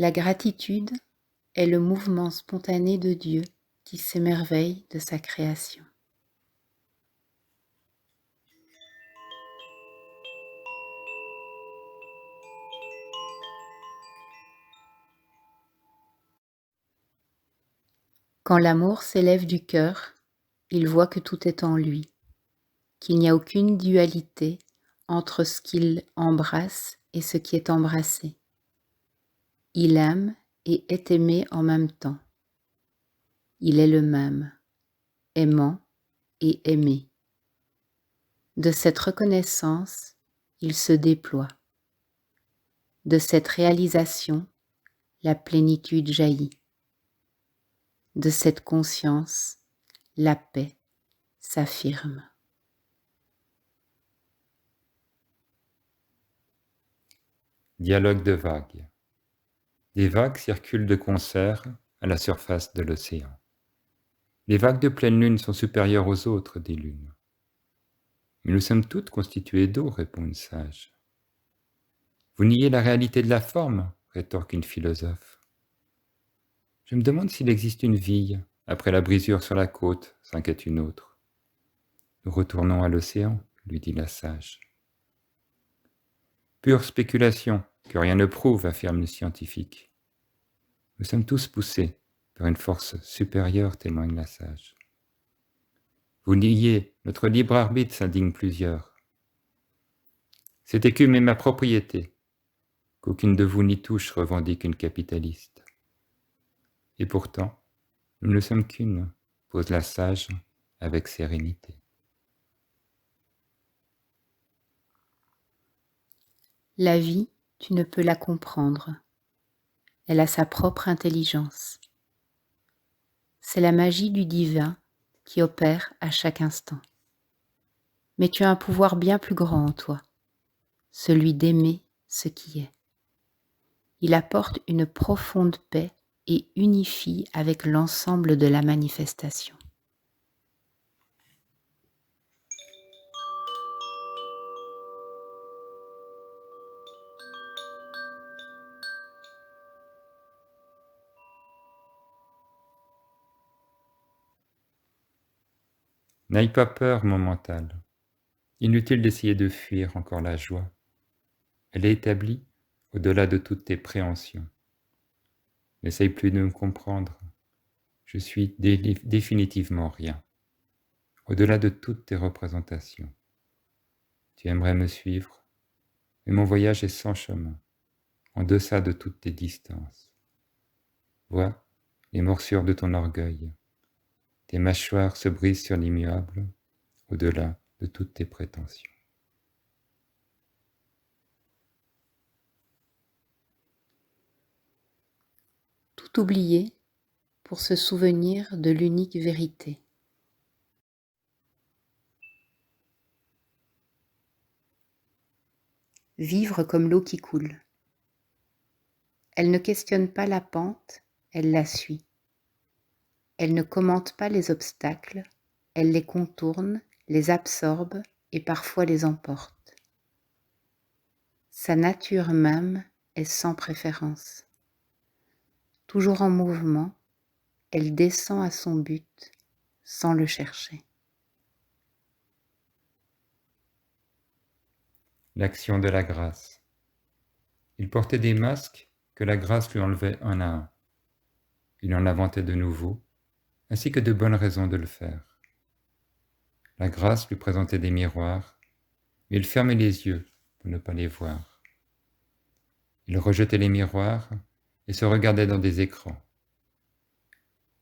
La gratitude est le mouvement spontané de Dieu qui s'émerveille de sa création. Quand l'amour s'élève du cœur, il voit que tout est en lui, qu'il n'y a aucune dualité entre ce qu'il embrasse et ce qui est embrassé. Il aime et est aimé en même temps. Il est le même, aimant et aimé. De cette reconnaissance, il se déploie. De cette réalisation, la plénitude jaillit. De cette conscience, la paix s'affirme. Dialogue de vagues. Des vagues circulent de concert à la surface de l'océan. Les vagues de pleine lune sont supérieures aux autres des lunes. Mais nous sommes toutes constituées d'eau, répond une sage. Vous niez la réalité de la forme, rétorque une philosophe. Je me demande s'il existe une vie après la brisure sur la côte, s'inquiète une autre. Nous retournons à l'océan, lui dit la sage. Pure spéculation, que rien ne prouve, affirme le scientifique. Nous sommes tous poussés par une force supérieure, témoigne la sage. Vous niez notre libre arbitre, s'indignent plusieurs. Cette écume est ma propriété, qu'aucune de vous n'y touche, revendique une capitaliste. Et pourtant, nous ne sommes qu'une, pose la sage avec sérénité. La vie, tu ne peux la comprendre. Elle a sa propre intelligence. C'est la magie du divin qui opère à chaque instant. Mais tu as un pouvoir bien plus grand en toi, celui d'aimer ce qui est. Il apporte une profonde paix et unifie avec l'ensemble de la manifestation. N'aie pas peur, mon mental. Inutile d'essayer de fuir encore la joie. Elle est établie au-delà de toutes tes préhensions. N'essaye plus de me comprendre. Je suis définitivement rien, au-delà de toutes tes représentations. Tu aimerais me suivre, mais mon voyage est sans chemin, en deçà de toutes tes distances. Vois les morsures de ton orgueil. Tes mâchoires se brisent sur l'immuable, au-delà de toutes tes prétentions. Tout oublier pour se souvenir de l'unique vérité. Vivre comme l'eau qui coule. Elle ne questionne pas la pente, elle la suit. Elle ne commente pas les obstacles, elle les contourne, les absorbe et parfois les emporte. Sa nature même est sans préférence. Toujours en mouvement, elle descend à son but sans le chercher. L'action de la grâce. Il portait des masques que la grâce lui enlevait un à un. Il en inventait de nouveaux, ainsi que de bonnes raisons de le faire. La grâce lui présentait des miroirs, mais il fermait les yeux pour ne pas les voir. Il rejetait les miroirs et se regardait dans des écrans.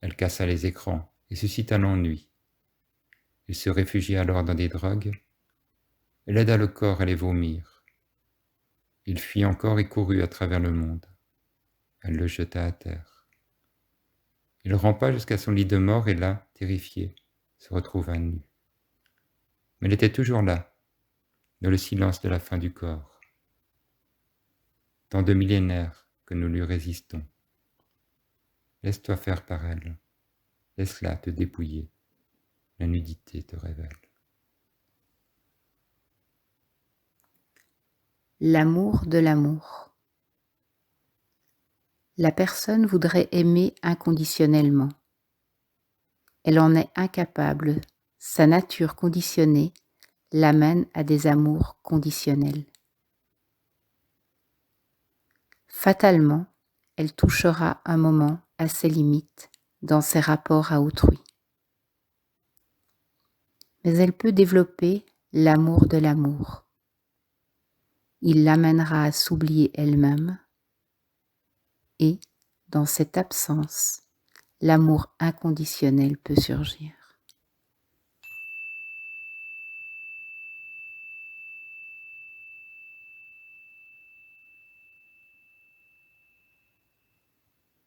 Elle cassa les écrans et suscita l'ennui. Il se réfugia alors dans des drogues. Elle aida le corps à les vomir. Il fuit encore et courut à travers le monde. Elle le jeta à terre. Il rampa jusqu'à son lit de mort et là, terrifié, se retrouva nu. Mais elle était toujours là, dans le silence de la fin du corps. Tant de millénaires que nous lui résistons. Laisse-toi faire par elle. Laisse-la te dépouiller. La nudité te révèle. L'amour de l'amour. La personne voudrait aimer inconditionnellement. Elle en est incapable. Sa nature conditionnée l'amène à des amours conditionnels. Fatalement, elle touchera un moment à ses limites dans ses rapports à autrui. Mais elle peut développer l'amour de l'amour. Il l'amènera à s'oublier elle-même et, dans cette absence, l'amour inconditionnel peut surgir.